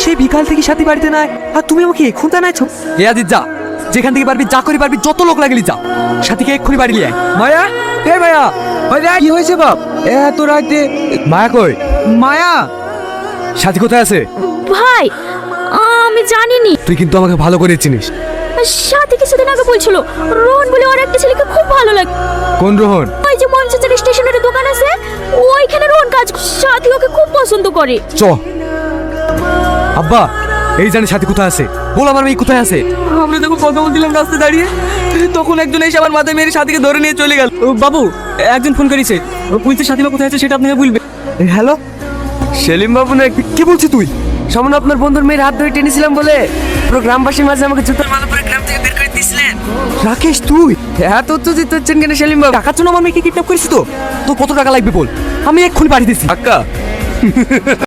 সেই বিকাল থেকে সাথী বাড়িতে নাই, আর তুমি আমাকে এখন জানাইছো? এ আদিত যা, যেখান থেকে পারবি যা করে পারবি, যত লোক লাগলি যা, সাথীকে এক্ষুনি বাড়ি নিয়ে আয়। মায়া, হে মায়া, মায়া কি হয়েছে বাপ? এত রাতে মায়া কই? মায়া, সাথী কোথায় আছে? ভাই আমি জানিনি। তুই কিন্তু আমাকে ভালো করে চিনিস। সাথী কিছুদিন আগে বলছিল রোহন বলে ওর একটা ছেলেকে খুব ভালো লাগে। কোন রোহন? ওই যে মঞ্চের স্টেশনের দোকান আছে, ওইখানে রোহন কাজ করে। সাথী ওকে খুব পছন্দ করে। চ আব্বা, এই জানি সাথী কোথায় আছে, বল আমার মেয়ে কোথায় আছে। আমরা যখন কথা বলছিলাম রাস্তায় দাঁড়িয়ে, তখন একজন এসে আমার মাথায় মেরে সাথীকে ধরে নিয়ে চলে গেল। বাবু, একজন ফোন করেছে, বলছে সাথীমা কোথায় আছে সেটা আপনাকে বলবে। হ্যালো, সেলিম বাবু না? কি বলছিস তুই? সামনে আপনার বন্ধুর মেয়ের হাত ধরে টেনেছিলাম বলে পুরো গ্রামবাসীর মাঝে আমাকে জুতোর মালা পরে গ্রাম থেকে বের করে দিয়েছিলেন। রাকেশ তুই এত উত্তেজিত হচ্ছেন কেন সেলিম বাবু? টাকার জন্য আমার মেয়েকে কিডন্যাপ করেছিস তো? তোর কত টাকা লাগবে বল, আমি এক্ষুনি পাঠিয়ে দিচ্ছি। টাকা?